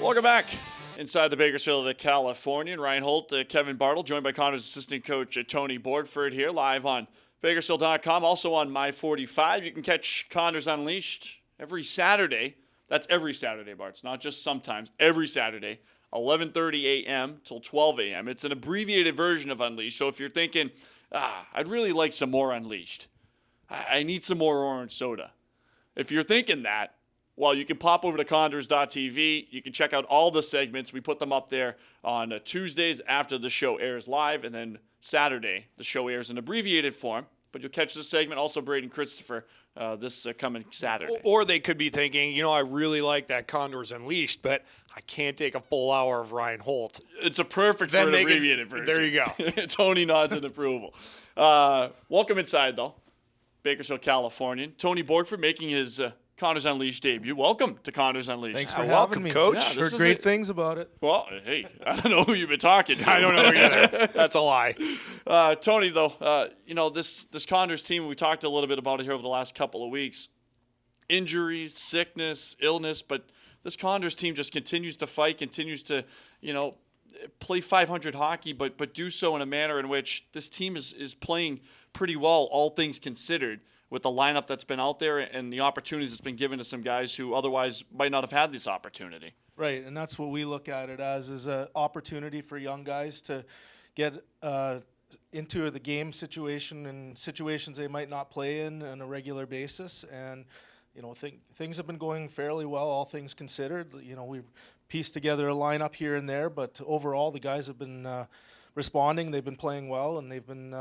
Welcome back inside the Bakersfield of California. Ryan Holt, Kevin Bartle, joined by Condors assistant coach Tony Borgford here, live on Bakersfield.com, also on My45. You can catch Condors Unleashed every Saturday. That's every Saturday, Bart. It's not just sometimes. Every Saturday, 11:30 a.m. till 12 a.m. It's an abbreviated version of Unleashed. So if you're thinking, I'd really like some more Unleashed. I need some more orange soda. If you're thinking that, well, you can pop over to Condors.tv. You can check out all the segments. We put them up there on Tuesdays after the show airs live, and then Saturday the show airs in abbreviated form. But you'll catch the segment, also Braden Christopher, this coming Saturday. Or they could be thinking, I really like that Condors Unleashed, but I can't take a full hour of Ryan Holt. It's a perfect for an abbreviated version. There you go. Tony nods in approval. Welcome inside, though. Bakersfield, California. Tony Borgford making his Condors Unleashed debut. Welcome to Condors Unleashed. Thanks for welcome, having me. Coach. Yeah, heard great things about it. Well, hey, I don't know who you've been talking to. I don't know either. That's a lie. Tony, though, this Condors team, we talked a little bit about it here over the last couple of weeks. Injuries, sickness, illness, but this Condors team just continues to fight, continues to, play 500 hockey, but do so in a manner in which this team is playing pretty well, all things considered, with the lineup that's been out there and the opportunities that's been given to some guys who otherwise might not have had this opportunity. Right, and that's what we look at it as, is an opportunity for young guys to get into the game situation and situations they might not play in on a regular basis. And, things have been going fairly well, all things considered. We've pieced together a lineup here and there, but overall the guys have been responding. They've been playing well, and they've been,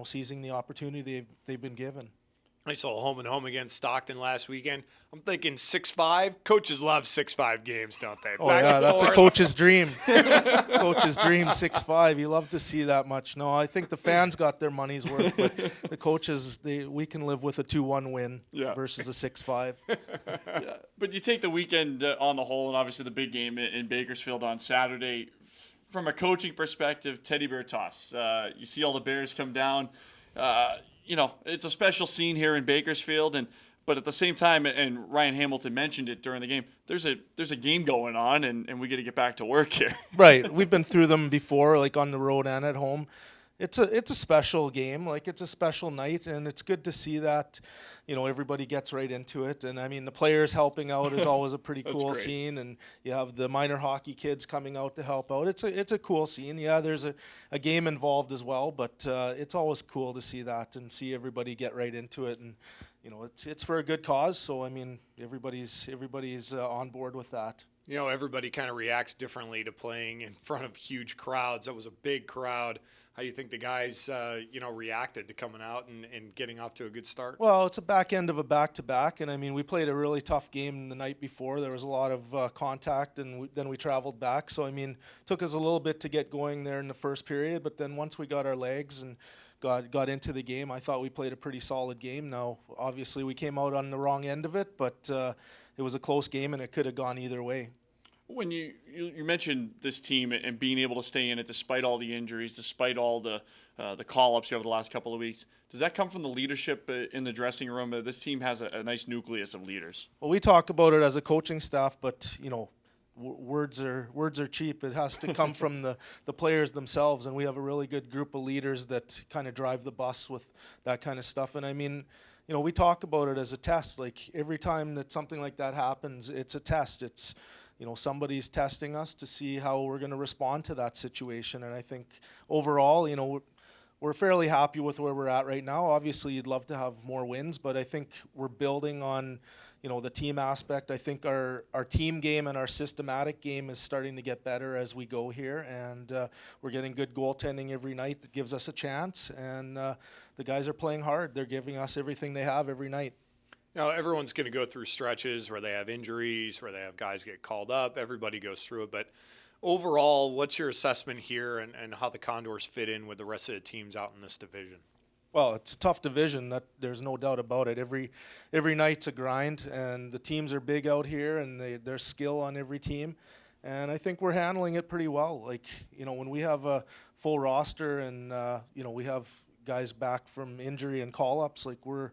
seizing the opportunity they've been given. I saw home and home against Stockton last weekend. I'm thinking 6-5. Coaches love 6-5 games, don't they? Oh, that's a coach's dream. Coach's dream, 6-5. You love to see that much. No, I think the fans got their money's worth, but the coaches, we can live with a 2-1 win versus a 6-5. Yeah. But you take the weekend on the whole, and obviously the big game in Bakersfield on Saturday. From a coaching perspective, teddy bear toss. You see all the Bears come down. It's a special scene here in Bakersfield, but at the same time, and Ryan Hamilton mentioned it during the game, there's a game going on, and we got to get back to work here. Right. We've been through them before, like on the road and at home. It's a special game, like it's a special night, and it's good to see that, everybody gets right into it. And I mean, the players helping out is always a pretty cool scene, and you have the minor hockey kids coming out to help out. It's a cool scene. Yeah, there's a game involved as well, but it's always cool to see that and see everybody get right into it. And it's for a good cause, so I mean, everybody's on board with that. Everybody kind of reacts differently to playing in front of huge crowds. That was a big crowd. How do you think the guys, reacted to coming out and getting off to a good start? Well, it's a back end of a back-to-back, and I mean, we played a really tough game the night before. There was a lot of contact, and then we traveled back. So, I mean, it took us a little bit to get going there in the first period, but then once we got our legs and got into the game, I thought we played a pretty solid game. Now, obviously, we came out on the wrong end of it, but it was a close game, and it could have gone either way. When you mentioned this team and being able to stay in it despite all the injuries, despite all the call-ups over the last couple of weeks, does that come from the leadership in the dressing room? This team has a nice nucleus of leaders. Well, we talk about it as a coaching staff, but words are cheap. It has to come from the players themselves, and we have a really good group of leaders that kind of drive the bus with that kind of stuff. And I mean, we talk about it as a test. Like every time that something like that happens, it's a test. It's somebody's testing us to see how we're going to respond to that situation. And I think overall, we're fairly happy with where we're at right now. Obviously, you'd love to have more wins, but I think we're building on, the team aspect. I think our team game and our systematic game is starting to get better as we go here, and we're getting good goaltending every night that gives us a chance. And the guys are playing hard. They're giving us everything they have every night. Everyone's going to go through stretches where they have injuries, where they have guys get called up. Everybody goes through it. But overall, what's your assessment here and how the Condors fit in with the rest of the teams out in this division? Well, it's a tough division. That there's no doubt about it. Every night's a grind, and the teams are big out here, and there's skill on every team. And I think we're handling it pretty well. Like, when we have a full roster and, we have guys back from injury and call-ups, like we're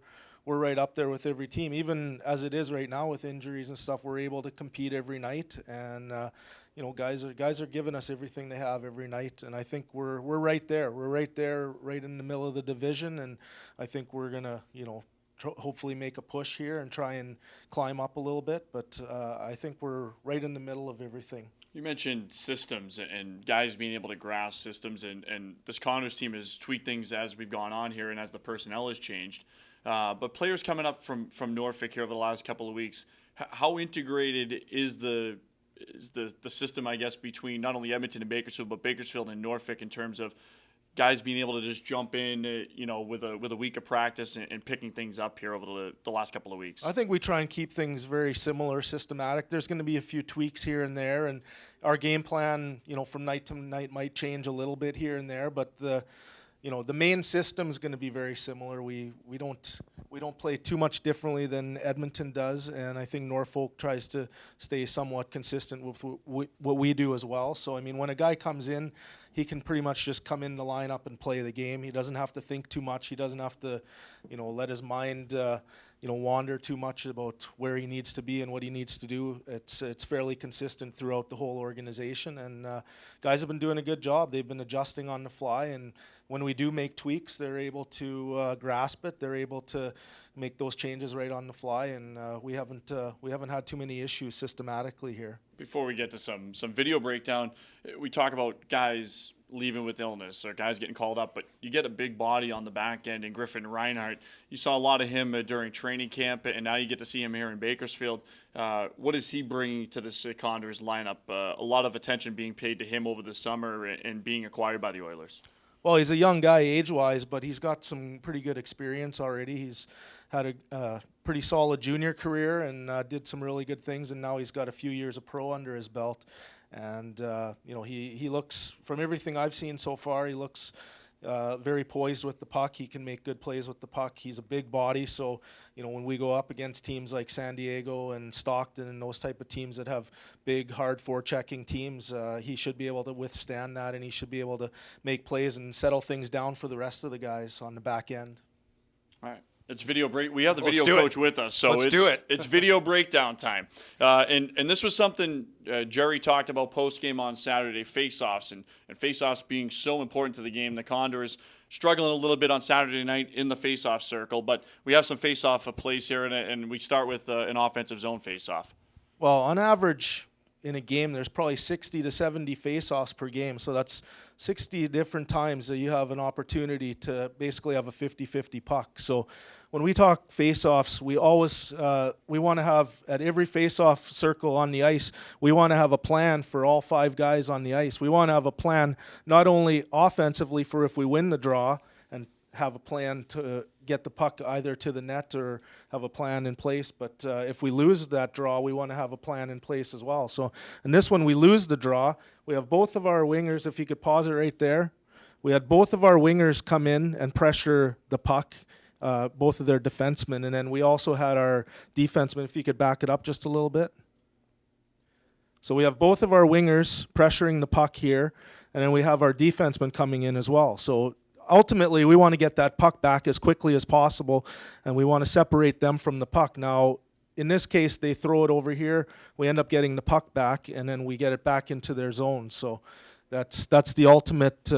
we're right up there with every team. Even as it is right now with injuries and stuff, we're able to compete every night, and guys are giving us everything they have every night, and I think we're right there. We're right there, right in the middle of the division, and I think we're gonna hopefully make a push here and try and climb up a little bit. But I think we're right in the middle of everything. You mentioned systems and guys being able to grasp systems, and this Condors team has tweaked things as we've gone on here and as the personnel has changed. But players coming up from Norfolk here over the last couple of weeks, how integrated is the system, I guess, between not only Edmonton and Bakersfield, but Bakersfield and Norfolk in terms of guys being able to just jump in, with a week of practice and picking things up here over the last couple of weeks? I think we try and keep things very similar, systematic. There's going to be a few tweaks here and there, and our game plan, from night to night might change a little bit here and there, but the main system is going to be very similar. We don't play too much differently than Edmonton does, and I think Norfolk tries to stay somewhat consistent with what we do as well. So, I mean, when a guy comes in, he can pretty much just come in the lineup and play the game. He doesn't have to think too much. He doesn't have to, let his mind, wander too much about where he needs to be and what he needs to do. It's fairly consistent throughout the whole organization, and guys have been doing a good job. They've been adjusting on the fly, and when we do make tweaks, they're able to grasp it. They're able to make those changes right on the fly, and we haven't had too many issues systematically here. Before we get to some video breakdown, we talk about guys leaving with illness or guys getting called up, but you get a big body on the back end in Griffin Reinhardt. You saw a lot of him during training camp, and now you get to see him here in Bakersfield. What is he bringing to this Condors lineup? A lot of attention being paid to him over the summer and being acquired by the Oilers. Well, he's a young guy age-wise, but he's got some pretty good experience already. He's had a pretty solid junior career and did some really good things, and now he's got a few years of pro under his belt. And, he looks, from everything I've seen so far, he looks very poised with the puck. He can make good plays with the puck. He's a big body, so when we go up against teams like San Diego and Stockton and those type of teams that have big, hard forechecking teams, he should be able to withstand that, and he should be able to make plays and settle things down for the rest of the guys on the back end. All right. It's video break. We have the video coach with us, so it's video breakdown time. And this was something Jerry talked about post game on Saturday, faceoffs and faceoffs being so important to the game. The Condors struggling a little bit on Saturday night in the faceoff circle, but we have some faceoff plays here, and we start with an offensive zone faceoff. Well, on average in a game, there's probably 60 to 70 faceoffs per game, so that's 60 different times that you have an opportunity to basically have a 50-50 puck. So when we talk face-offs, we always we want to have, at every face-off circle on the ice, we want to have a plan for all 5 guys on the ice. We want to have a plan not only offensively for if we win the draw, and have a plan to get the puck either to the net or have a plan in place, but if we lose that draw, we want to have a plan in place as well. So in this one, we lose the draw. We have both of our wingers, if you could pause it right there, we had both of our wingers come in and pressure the puck, both of their defensemen, and then we also had our defensemen, if you could back it up just a little bit. So we have both of our wingers pressuring the puck here, and then we have our defensemen coming in as well. So ultimately, we want to get that puck back as quickly as possible, and we want to separate them from the puck. Now, in this case, they throw it over here. We end up getting the puck back, and then we get it back into their zone. So that's the ultimate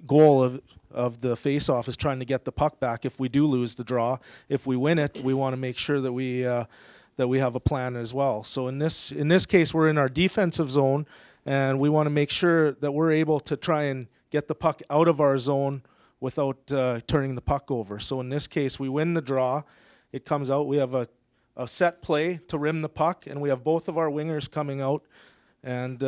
goal of the face-off, is trying to get the puck back if we do lose the draw. If we win it, we want to make sure that we have a plan as well. So in this case, we're in our defensive zone, and we want to make sure that we're able to try and get the puck out of our zone without turning the puck over. So in this case, we win the draw. It comes out. We have a set play to rim the puck, and we have both of our wingers coming out. And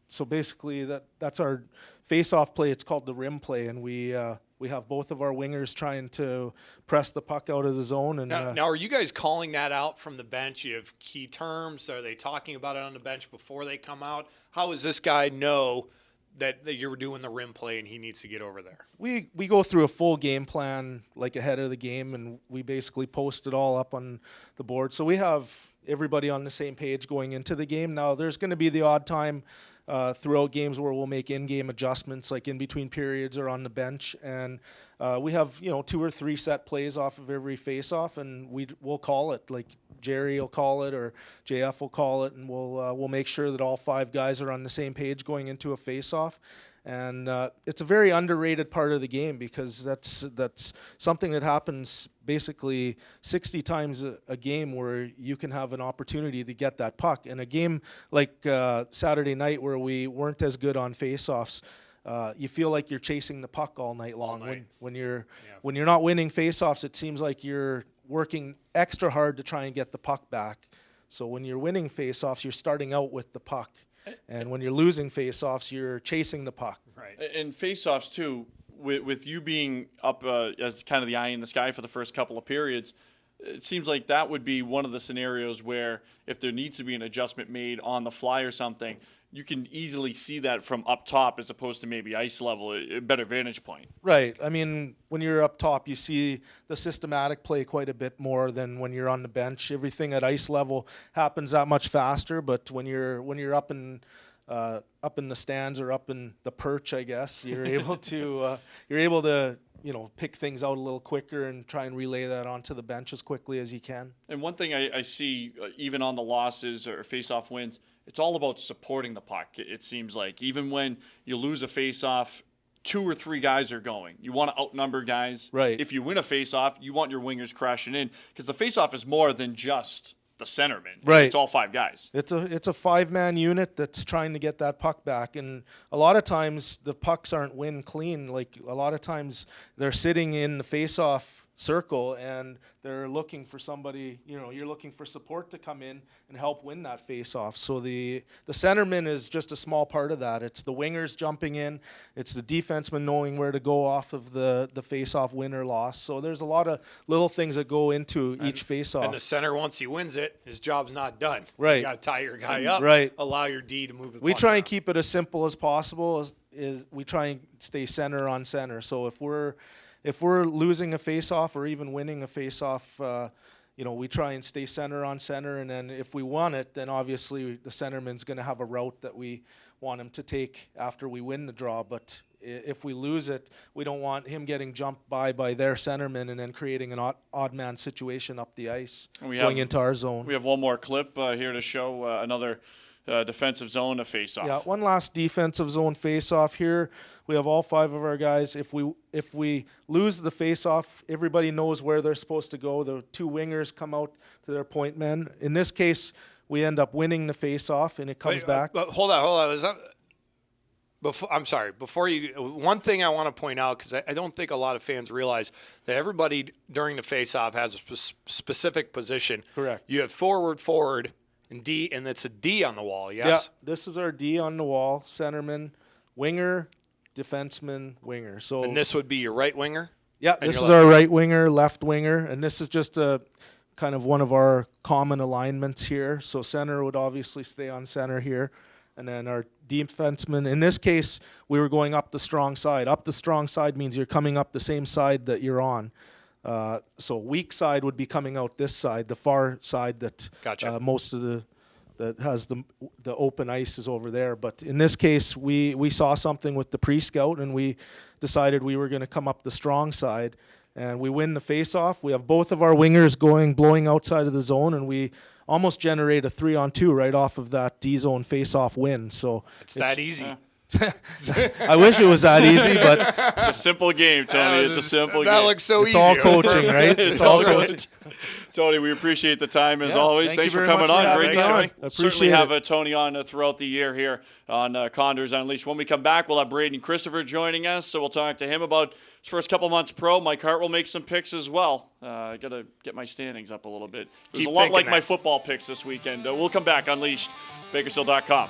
so basically that's our face-off play. It's called the rim play, and we have both of our wingers trying to press the puck out of the zone. And now, are you guys calling that out from the bench? You have key terms. Are they talking about it on the bench before they come out? How does this guy know that you're doing the rim play and he needs to get over there? We go through a full game plan like ahead of the game, and we basically post it all up on the board. So we have everybody on the same page going into the game. Now, there's going to be the odd time throughout games where we'll make in-game adjustments, like in between periods or on the bench. And we have 2 or 3 set plays off of every face-off, and we'll call it. Like Jerry will call it, or JF will call it, and we'll make sure that all 5 guys are on the same page going into a face-off. And it's a very underrated part of the game, because that's something that happens basically 60 times a game, where you can have an opportunity to get that puck. And a game like Saturday night, where we weren't as good on face-offs, you feel like you're chasing the puck all night long. When you're not winning face-offs, it seems like you're working extra hard to try and get the puck back. So when you're winning face-offs, you're starting out with the puck. And when you're losing face-offs, you're chasing the puck. Right. And face-offs, too, with you being up as kind of the eye in the sky for the first couple of periods, it seems like that would be one of the scenarios where if there needs to be an adjustment made on the fly or something, you can easily see that from up top as opposed to maybe ice level, a better vantage point. Right. I mean, when you're up top, you see the systematic play quite a bit more than when you're on the bench. Everything at ice level happens that much faster, but when you're up in the stands or up in the perch, I guess, you're able to pick things out a little quicker and try and relay that onto the bench as quickly as you can. And one thing I see, even on the losses or face-off wins, it's all about supporting the puck. It seems like even when you lose a face-off, 2 or 3 guys are going. You want to outnumber guys. Right. If you win a face-off, you want your wingers crashing in, because the face-off is more than just the centerman. Right. It's all 5 guys. It's a 5-man unit that's trying to get that puck back, and a lot of times the pucks aren't win clean. Like a lot of times they're sitting in the face-off circle and they're looking for somebody. You're looking for support to come in and help win that face-off. So the centerman is just a small part of that. It's the wingers jumping in. It's the defenseman knowing where to go off of the face-off win or loss. So there's a lot of little things that go into each face-off. And the center, once he wins it, his job's not done. Right. You got to tie your guy up. Right. Allow your D to move the We puck try and around. keep it as simple as possible. We try and stay center on center. So if we're losing a face-off or even winning a face-off, we try and stay center on center. And then if we won it, then obviously the centerman's going to have a route that we want him to take after we win the draw. But if we lose it, we don't want him getting jumped by their centerman and then creating an odd man situation up the ice going into our zone. We have one more clip here to show another defensive zone of face-off. Yeah, one last defensive zone face-off here. We have all 5 of our guys. If we lose the face-off, everybody knows where they're supposed to go. The 2 wingers come out to their point men. In this case, we end up winning the face-off, and it comes back. Hold on. Before you, one thing I want to point out, because I don't think a lot of fans realize that everybody during the face-off has a specific position. Correct. You have forward, and D, and it's a D on the wall, yes? Yeah, this is our D on the wall, centerman, winger, defenseman, winger. So, and this would be your right winger? Yeah, this is our right winger, left winger, and this is just a kind of one of our common alignments here. So center would obviously stay on center here, and then our defenseman. In this case, we were going up the strong side. Up the strong side means you're coming up the same side that you're on. So weak side would be coming out this side, the far side that Gotcha. Most of that has the open ice is over there. But in this case, we saw something with the pre-scout, and we decided we were going to come up the strong side, and we win the face-off. We have both of our wingers blowing outside of the zone, and we almost generate a 3-on-2 right off of that D-zone face-off win. So it's that easy. I wish it was that easy, but it's a simple game, Tony. It's a simple game. That looks so it's easy. all coaching, right? It's all coaching. Tony, we appreciate the time as always. Thank Thanks you for very coming much for on. Great having me time. on. Certainly Appreciate have Tony on throughout the year here on Condors Unleashed. When we come back, we'll have Braden Christopher joining us, so we'll talk to him about his first couple months pro. Mike Hart will make some picks as well. I got to get my standings up a little bit. It was Keep a lot like thinking my that. football picks this weekend. We'll come back. Unleashed, Bakersfield.com.